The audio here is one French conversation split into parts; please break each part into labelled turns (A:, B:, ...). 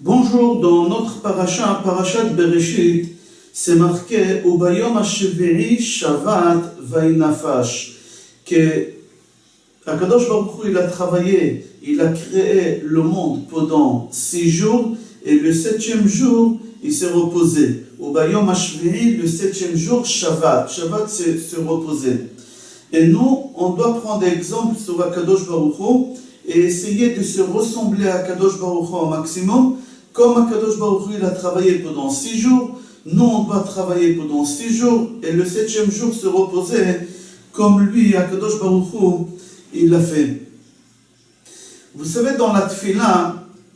A: Bonjour, dans notre parashat Bereshit, c'est marqué Ubayom HaShevi'i Shavat Vainafash, que Akadosh Baruch Hu, il a travaillé, il a créé le monde pendant 6 jours, et le 7e jour, il s'est reposé. Ubayom HaShevi'i, le 7e jour, Shavat. Shavat, c'est se reposer. Et nous, on doit prendre exemple sur Akadosh Baruch Hu et essayer de se ressembler à Akadosh Baruch Hu au maximum. Comme Akadosh Baruch Hu, il a travaillé pendant 6 jours, nous, on doit travailler pendant 6 jours et le 7e jour se reposer comme lui, Akadosh Baruch Hu, il l'a fait. Vous savez, dans la tefila,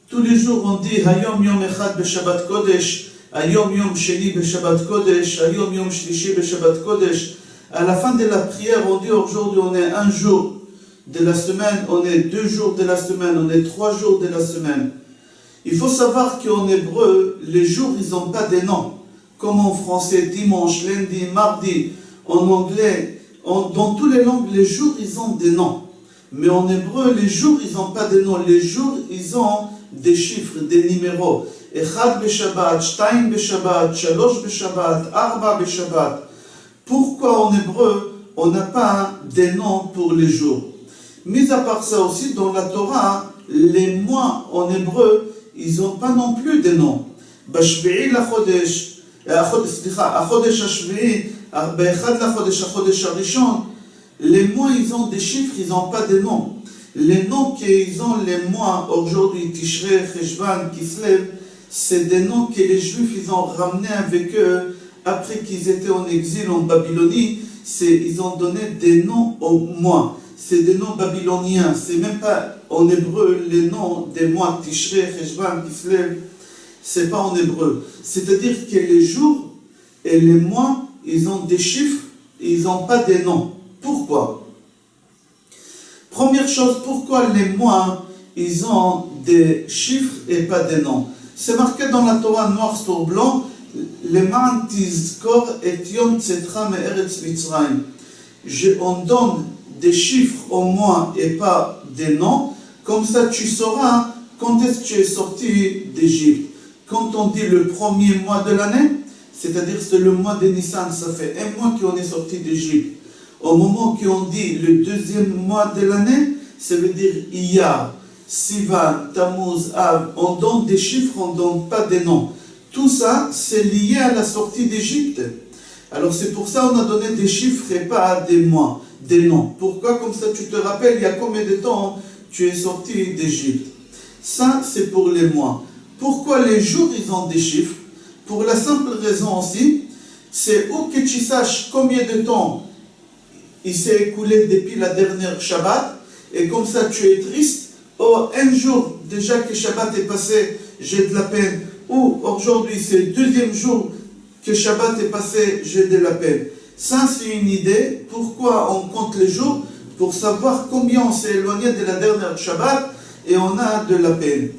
A: tous les jours, on dit Hayom Yom Echad Beshabbat Kodesh, Hayom Yom Sheni Beshabbat Kodesh, Hayom Yom Shlishi Beshabbat Kodesh. À la fin de la prière, on dit aujourd'hui, on est 1 jour de la semaine, on est 2 jours de la semaine, on est 3 jours de la semaine. Il faut savoir qu'en hébreu, les jours, ils n'ont pas des noms. Comme en français, dimanche, lundi, mardi. En anglais, dans toutes les langues, les jours, ils ont des noms. Mais en hébreu, les jours, ils n'ont pas de noms. Les jours, ils ont des chiffres, des numéros. Echad b'Shabbat, Shtaim b'Shabbat, Shalosh b'Shabbat, Arba b'Shabbat. Pourquoi en hébreu, on n'a pas des noms pour les jours? Mis à part ça aussi, dans la Torah, les mois en hébreu, ils n'ont pas non plus des noms. Bashvi'i lachodesh, achodesh hashvi'i, b'echad lachodesh, achodesh harishon. Les mois, ils ont des chiffres, ils n'ont pas de noms. Les noms qu'ils ont, les mois, aujourd'hui, Tishrei, Cheshvan, Kislev, c'est des noms que les Juifs, ils ont ramenés avec eux après qu'ils étaient en exil en Babylonie. Ils ont donné des noms aux mois. C'est des noms babyloniens, c'est même pas en hébreu les noms des mois, Tishrei, Cheshvan, Kislev, c'est pas en hébreu. C'est-à-dire que les jours et les mois, ils ont des chiffres, et ils n'ont pas des noms. Pourquoi? Première chose, pourquoi les mois, ils ont des chiffres et pas des noms? C'est marqué dans la Torah noir sur blanc, Leman tizkor et yom tzetra me'eretz Mitzrayim. On donne des chiffres au mois et pas des noms, comme ça tu sauras quand est-ce que tu es sorti d'Égypte. Quand on dit le premier mois de l'année, c'est-à-dire c'est le mois de Nissan, ça fait 1 mois qu'on est sorti d'Égypte. Au moment qu'on dit le 2e mois de l'année, ça veut dire Iyar, Sivan, Tammuz, Av. On donne des chiffres, on ne donne pas des noms. Tout ça, c'est lié à la sortie d'Égypte. Alors c'est pour ça qu'on a donné des chiffres et pas des mois, des noms. Pourquoi? Comme ça tu te rappelles, il y a combien de temps tu es sorti d'Égypte. Ça, c'est pour les mois. Pourquoi les jours, ils ont des chiffres? Pour la simple raison aussi, c'est où que tu saches combien de temps il s'est écoulé depuis la dernière Shabbat, et comme ça tu es triste. Oh, 1 jour déjà que Shabbat est passé, j'ai de la peine. Ou aujourd'hui, c'est le 2e jour que Shabbat est passé, j'ai de la peine. Ça, c'est une idée. Pourquoi on compte les jours? Pour savoir combien on s'est éloigné de la dernière Shabbat et on a de la peine.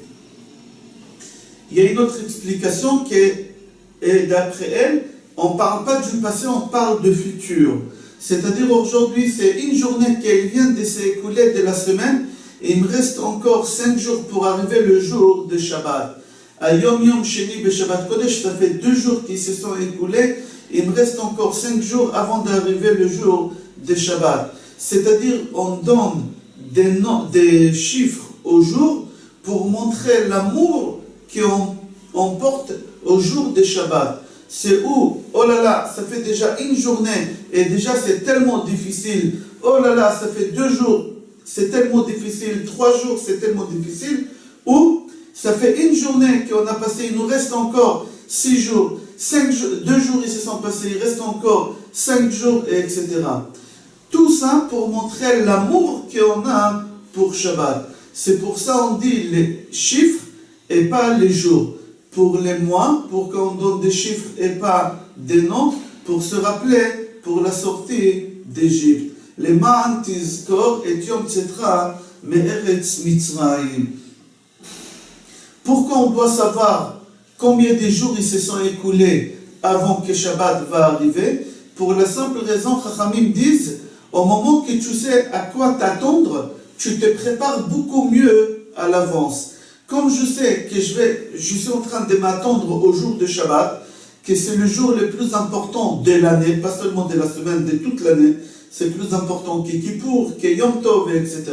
A: Il y a une autre explication qui est, d'après elle, on ne parle pas du passé, on parle du futur. C'est-à-dire aujourd'hui, c'est une journée qui vient de s'écouler de la semaine et il me reste encore 5 jours pour arriver le jour de Shabbat. Ayom Yom Sheni Beshabbat Kodesh, ça fait 2 jours qui se sont écoulés. Il me reste encore 5 jours avant d'arriver le jour de Shabbat. C'est-à-dire, on donne des chiffres au jour pour montrer l'amour qu'on porte au jour de Shabbat. C'est où, oh là là, ça fait déjà une journée et déjà c'est tellement difficile. Oh là là, ça fait 2 jours, c'est tellement difficile. 3 jours, c'est tellement difficile. Ou ça fait une journée qu'on a passé, il nous reste encore 6 jours. 2 jours ils se sont passés, il reste encore 5 jours, etc. Tout ça pour montrer l'amour qu'on a pour Shabbat. C'est pour ça on dit les chiffres et pas les jours. Pour les mois, pour qu'on donne des chiffres et pas des noms, pour se rappeler pour la sortie d'Égypte. Les Ma'an tizkor et yom tzetra me'eretz Mitzrayim. Pourquoi on doit savoir combien de jours ils se sont écoulés avant que Shabbat va arriver? Pour la simple raison, Chachamim disent, au moment que tu sais à quoi t'attendre, tu te prépares beaucoup mieux à l'avance. comme je sais que je suis en train de m'attendre au jour de Shabbat, que c'est le jour le plus important de l'année, pas seulement de la semaine, de toute l'année, c'est plus important que Kippour, que Yom Tov, etc.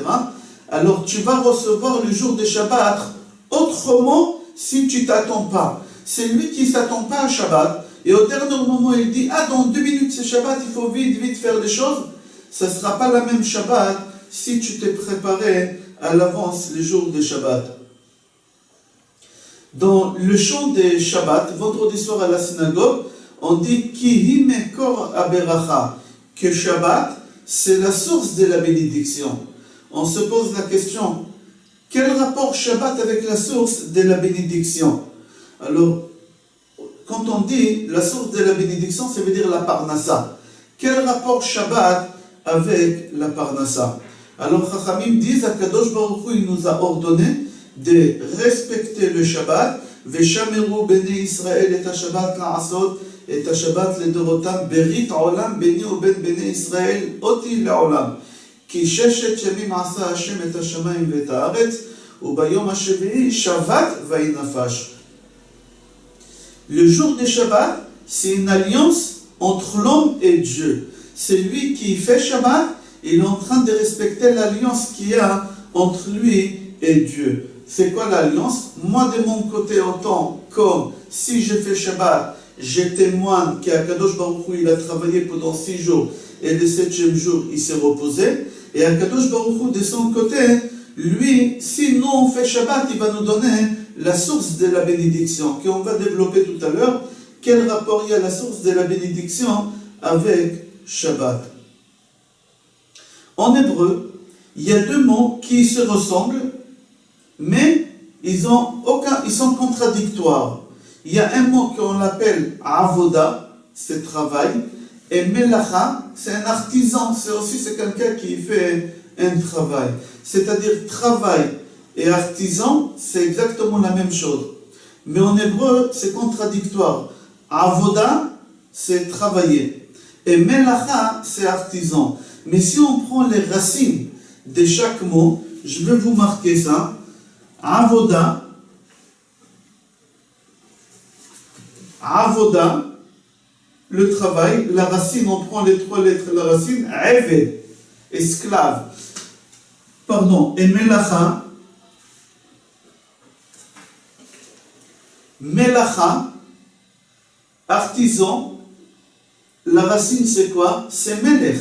A: Alors tu vas recevoir le jour de Shabbat autrement si tu ne t'attends pas. C'est lui qui ne s'attend pas à Shabbat, et au dernier moment il dit, ah dans 2 minutes c'est Shabbat, il faut vite faire des choses. Ça ne sera pas la même Shabbat si tu t'es préparé à l'avance les jours de Shabbat. Dans le chant de Shabbat, vendredi soir à la synagogue, on dit Ki mekor aberacha, que Shabbat, c'est la source de la bénédiction. On se pose la question, quel rapport Shabbat avec la source de la bénédiction? Alors, quand on dit la source de la bénédiction, ça veut dire la parnassa. Quel rapport Shabbat avec la parnassa? Alors, Chachamim disent, Akadosh Baruch Hu, il nous a ordonné de respecter le Shabbat, Veshameru bnei Israël et Shabbat la'asot, et Shabbat לדורותם, ברית עולם ביני ובין בני ישראל, אותי לעולם. כי 6 ימים עשה השם את השמיים ואת הארץ, וביום השביעי שבת ויהי נפש. Le jour de Shabbat, c'est une alliance entre l'homme et Dieu. C'est lui qui fait Shabbat, il est en train de respecter l'alliance qu'il y a entre lui et Dieu. C'est quoi l'alliance? Moi de mon côté, autant comme si je fais Shabbat, je témoigne qu'Akadosh Baruch Hu, il a travaillé pendant 6 jours et le 7e jour, il s'est reposé. Et Akadosh Baruch Hu, de son côté, lui, si nous on fait Shabbat, il va nous donner la source de la bénédiction, qu'on va développer tout à l'heure. Quel rapport il y a la source de la bénédiction avec Shabbat? En hébreu, il y a 2 mots qui se ressemblent, mais ils sont contradictoires. Il y a un mot qu'on appelle avoda, c'est travail, et melacha, c'est un artisan, c'est quelqu'un qui fait un travail. C'est-à-dire travail et artisan, c'est exactement la même chose. Mais en hébreu, c'est contradictoire. Avoda, c'est travailler. Et melacha, c'est artisan. Mais si on prend les racines de chaque mot, je vais vous marquer ça. Avoda, Avoda, le travail, la racine, on prend les 3 lettres, la racine, Eved, esclave. Pardon, et Melacha, Melacha, artisan, la racine c'est quoi? C'est Melech.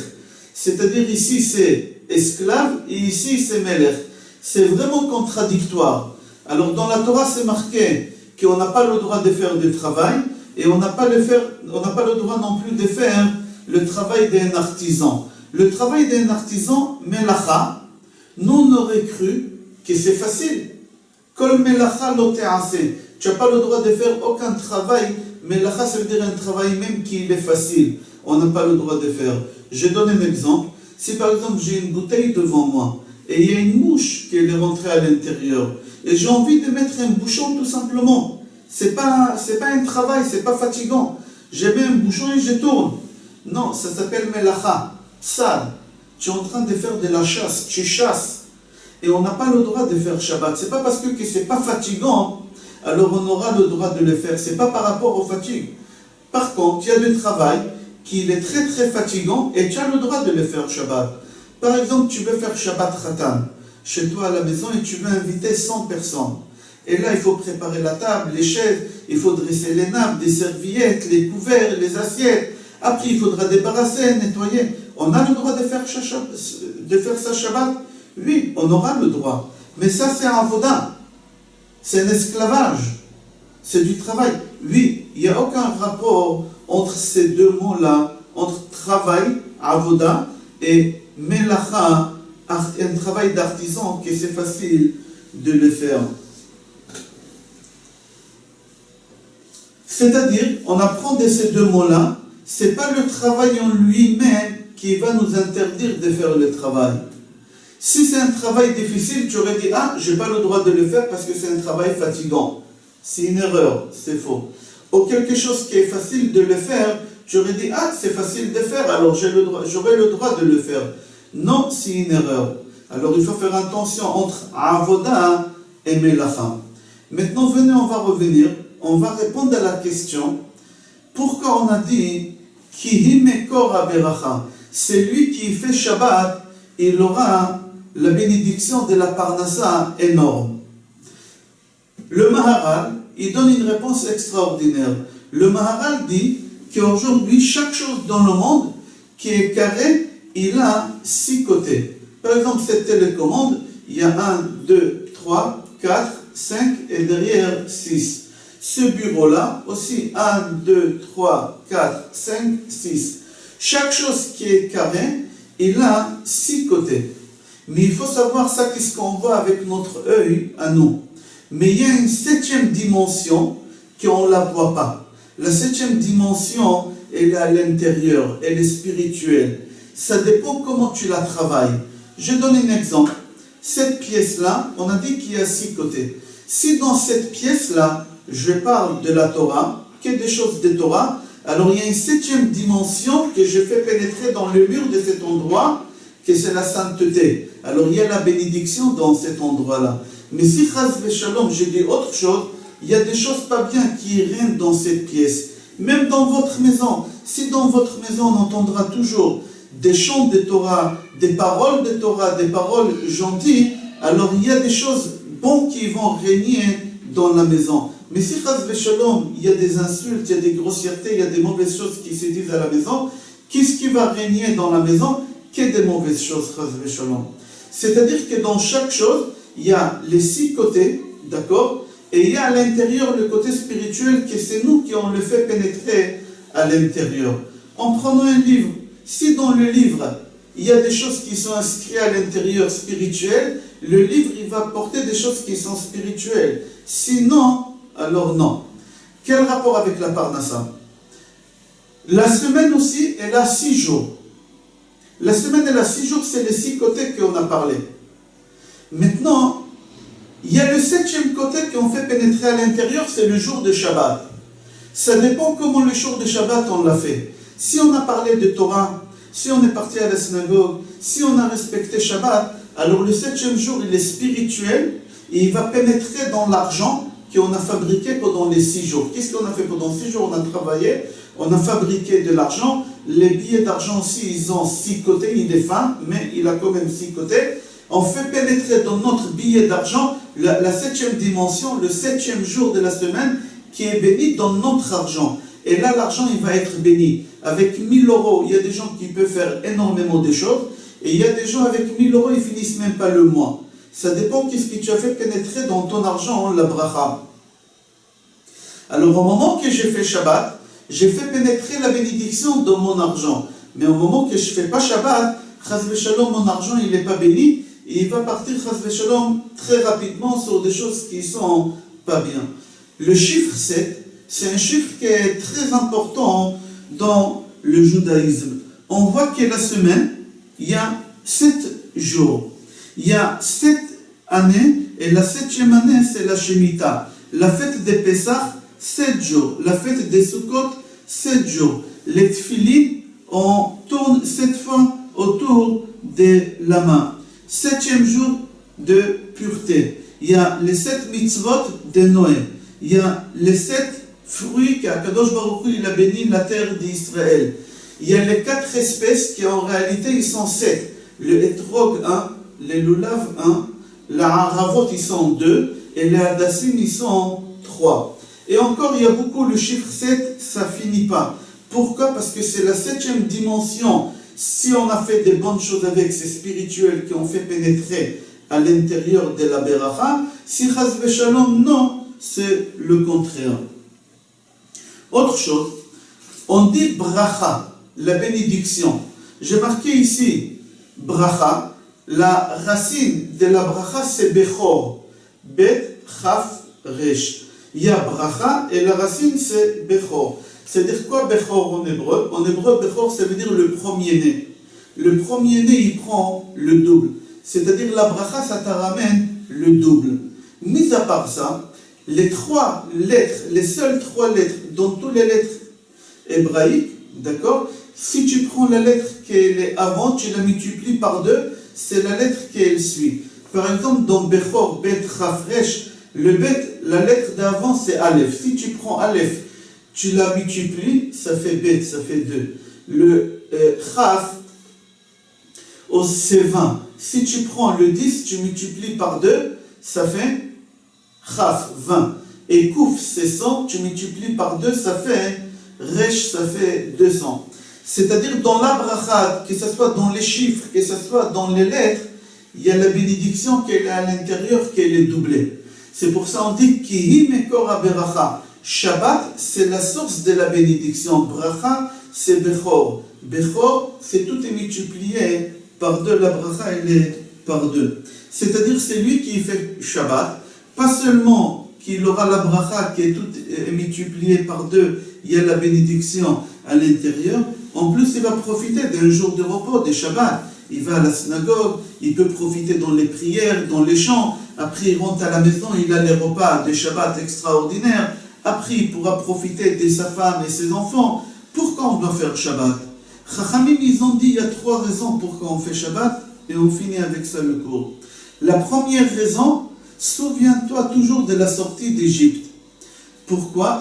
A: C'est-à-dire ici c'est esclave et ici c'est Melech. C'est vraiment contradictoire. Alors dans la Torah c'est marqué qu'on n'a pas le droit de faire du travail et on n'a pas le droit non plus de faire le travail d'un artisan. Le travail d'un artisan, melacha, nous on aurait cru que c'est facile. Kol melacha lo te'aseh. Tu n'as pas le droit de faire aucun travail. Melacha, ça veut dire un travail même qui est facile. On n'a pas le droit de faire. Je donne un exemple. Si par exemple j'ai une bouteille devant moi et il y a une mouche qui est rentrée à l'intérieur et j'ai envie de mettre un bouchon tout simplement. C'est pas un travail, c'est pas fatigant. J'ai mis un bouchon et je tourne. Non, ça s'appelle melacha, tsad. Tu es en train de faire de la chasse, tu chasses. Et on n'a pas le droit de faire Shabbat. C'est pas parce que c'est pas fatigant, alors on aura le droit de le faire. C'est pas par rapport aux fatigues. Par contre, il y a du travail qui est très très fatigant et tu as le droit de le faire Shabbat. Par exemple, tu veux faire Shabbat Khatan chez toi à la maison et tu veux inviter 100 personnes. Et là, il faut préparer la table, les chaises, il faut dresser les nappes, des serviettes, les couverts, les assiettes. Après, il faudra débarrasser, nettoyer. On a le droit de faire ça Shabbat? Oui, on aura le droit. Mais ça, c'est un avoda. C'est un esclavage. C'est du travail. Oui, il n'y a aucun rapport entre ces 2 mots-là, entre travail, avoda, et melacha, un travail d'artisan, que c'est facile de le faire. C'est-à-dire, on apprend de ces 2 mots-là, c'est pas le travail en lui-même qui va nous interdire de faire le travail. Si c'est un travail difficile, tu aurais dit, ah, j'ai pas le droit de le faire parce que c'est un travail fatigant. C'est une erreur, c'est faux. Ou quelque chose qui est facile de le faire, tu aurais dit, ah, c'est facile de faire, alors j'aurai le droit de le faire. Non, c'est une erreur. Alors il faut faire attention entre avoda et melacha. Maintenant, venez, on va revenir, on va répondre à la question, pourquoi on a dit Ki himekor haberacha, c'est lui qui fait Shabbat, il aura la bénédiction de la Parnassa énorme. Le Maharal, il donne une réponse extraordinaire. Le Maharal dit qu'aujourd'hui, chaque chose dans le monde qui est carré, il a 6 côtés. Par exemple, cette télécommande, il y a 1, 2, 3, 4, 5 et derrière 6. Ce bureau-là, aussi 1, 2, 3, 4, 5, 6. Chaque chose qui est carré, il a 6 côtés. Mais il faut savoir ça, qu'est-ce qu'on voit avec notre œil à nous. Mais il y a une 7e dimension qu'on ne la voit pas. La 7e dimension, elle est à l'intérieur, elle est spirituelle. Ça dépend comment tu la travailles. Je donne un exemple. Cette pièce-là, on a dit qu'il y a 6 côtés. Si dans cette pièce-là, je parle de la Torah, que des choses de Torah, alors il y a une 7e dimension que je fais pénétrer dans le mur de cet endroit, que c'est la sainteté. Alors il y a la bénédiction dans cet endroit-là. Mais si chas v'shalom, je dis autre chose, il y a des choses pas bien qui règnent dans cette pièce. Même dans votre maison, si dans votre maison on entendra toujours des chants de Torah, des paroles de Torah, des paroles gentilles, alors il y a des choses bonnes qui vont régner dans la maison. Mais si chas v'shalom, il y a des insultes, il y a des grossièretés, il y a des mauvaises choses qui se disent à la maison, qu'est-ce qui va régner dans la maison? Que des mauvaises choses, chas v'shalom. C'est-à-dire que dans chaque chose, il y a les 6 côtés, d'accord? Et il y a à l'intérieur le côté spirituel, que c'est nous qui on le fait pénétrer à l'intérieur. En prenant un livre, si dans le livre, il y a des choses qui sont inscrites à l'intérieur spirituel, le livre, il va porter des choses qui sont spirituelles. Sinon, alors non. Quel rapport avec la Parnassa? La semaine aussi, elle a 6 jours. La semaine, elle a 6 jours, c'est les 6 côtés qu'on a parlé. Maintenant, il y a le 7e côté qu'on fait pénétrer à l'intérieur, c'est le jour de Shabbat. Ça dépend comment le jour de Shabbat on l'a fait. Si on a parlé de Torah, si on est parti à la synagogue, si on a respecté Shabbat, alors le 7e jour il est spirituel et il va pénétrer dans l'argent qu'on a fabriqué pendant les 6 jours. Qu'est-ce qu'on a fait pendant 6 jours? On a travaillé, on a fabriqué de l'argent. Les billets d'argent aussi, ils ont 6 côtés, il est fin, mais il a quand même 6 côtés. On fait pénétrer dans notre billet d'argent la 7e dimension, le 7e jour de la semaine qui est béni dans notre argent. Et là, l'argent, il va être béni. Avec 1000 euros, il y a des gens qui peuvent faire énormément de choses. Et il y a des gens avec 1000 euros, ils finissent même pas le mois. Ça dépend de ce que tu as fait pénétrer dans ton argent, la bracha. Alors, au moment que j'ai fait Shabbat, j'ai fait pénétrer la bénédiction dans mon argent. Mais au moment que je ne fais pas Shabbat, chas v'shalom, mon argent, il n'est pas béni. Et il va partir, chas v'shalom, très rapidement sur des choses qui ne sont pas bien. Le chiffre 7, c'est un chiffre qui est très important dans le judaïsme. On voit que la semaine, il y a 7 jours. Il y a 7 années, et la 7e année, c'est la Shemitah. La fête des Pessah, 7 jours. La fête des Sukkot, 7 jours. Les Tfilin, on tourne 7 fois autour de la main. 7e jour de pureté. Il y a les 7 mitzvot de Noé. Il y a les 7 fruits qu'Akadosh Baruch Hu, il a béni la terre d'Israël. Il y a les 4 espèces qui en réalité ils sont 7. Le Etrog 1, les Lulav 1, la Haravot ils sont 2 et les Hadassim ils sont 3. Et encore il y a beaucoup, le chiffre 7 ça finit pas. Pourquoi? Parce que c'est la 7e dimension. Si on a fait des bonnes choses avec, c'est spirituel qui ont fait pénétrer à l'intérieur de la Beracha. Si chas v'shalom, non, c'est le contraire. Autre chose, on dit bracha, la bénédiction. J'ai marqué ici bracha, la racine de la bracha c'est bechor, bet, chaf, resh. Il y a bracha et la racine c'est bechor. C'est-à-dire quoi bechor en hébreu? En hébreu, bechor ça veut dire le premier-né. Le premier-né il prend le double. C'est-à-dire la bracha ça te ramène le double. Mis à part ça, les 3 lettres, les seules 3 lettres dans toutes les lettres hébraïques, d'accord? Si tu prends la lettre qui est avant, tu la multiplies par 2, c'est la lettre qui suit. Par exemple, dans Bechor, Bet, Chaf, Resh, Le bet, la lettre d'avant, c'est Aleph. Si tu prends Aleph, tu la multiplies, ça fait bet, ça fait 2. Le Chaf, c'est 20. Si tu prends le 10, tu multiplies par 2, ça fait Chaf, 20. Et Kouf, c'est 100, tu multiplies par 2, ça fait Resh, ça fait 200. C'est-à-dire dans la bracha, que ce soit dans les chiffres, que ce soit dans les lettres, il y a la bénédiction qui est à l'intérieur, qui est doublée. C'est pour ça qu'on dit Kihi Mekor HaBeracha. Shabbat, c'est la source de la bénédiction. Bracha, c'est Bechor. Bechor, c'est tout est multiplié par 2. La bracha, elle est par 2. C'est-à-dire, c'est lui qui fait Shabbat. Pas seulement qu'il aura la bracha qui est tout multiplié par 2, il y a la bénédiction à l'intérieur. En plus, il va profiter d'un jour de repos, des Shabbats. Il va à la synagogue, il peut profiter dans les prières, dans les chants. Après, il rentre à la maison, il a les repas des Shabbats extraordinaires. Après, il pourra profiter de sa femme et ses enfants. Pourquoi on doit faire Shabbat? Chachamim, ils ont dit, il y a 3 raisons pourquoi on fait Shabbat, et on finit avec ça le cours. La première raison, souviens-toi toujours de la sortie d'Égypte. Pourquoi?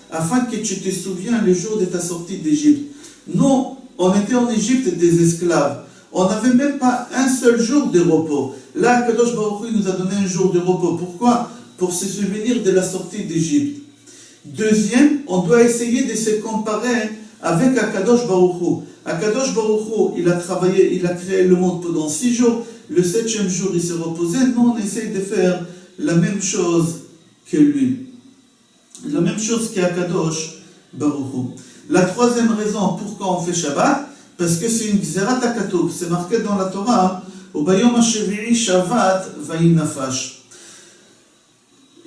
A: Afin que tu te souviens le jour de ta sortie d'Égypte. Nous, on était en Égypte des esclaves. On n'avait même pas un seul jour de repos. Là, Kadosh Baruch Hu nous a donné un jour de repos. Pourquoi? Pour se souvenir de la sortie d'Égypte. Deuxième, on doit essayer de se comparer avec Akadosh Baruch Hu. Akadosh Baruch Hu, il a travaillé, il a créé le monde pendant 6 jours. Le 7e jour, il s'est reposé. Nous, on essaye de faire la même chose que lui. La même chose qu'Akadosh Baruch Hu. La 3e raison pourquoi on fait Shabbat, parce que c'est une Gzerat HaKatuv. C'est marqué dans la Torah, au Bayom HaShevi'i Shabbat Vayim Nafash.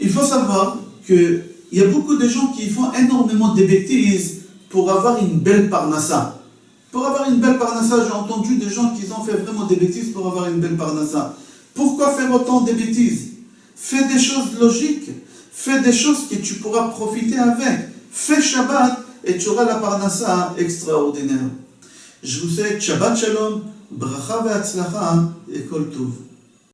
A: Il faut savoir qu'il y a beaucoup de gens qui font énormément de bêtises pour avoir une belle parnassa. Pour avoir une belle parnassa, j'ai entendu des gens qui ont fait vraiment des bêtises pour avoir une belle parnassa. Pourquoi faire autant de bêtises? Fais des choses logiques. Fais des choses que tu pourras profiter avec. Fais Shabbat et tu auras la parnassa extraordinaire. Je vous souhaite Shabbat Shalom, Bracha ve'atzlacha et Kol Tov.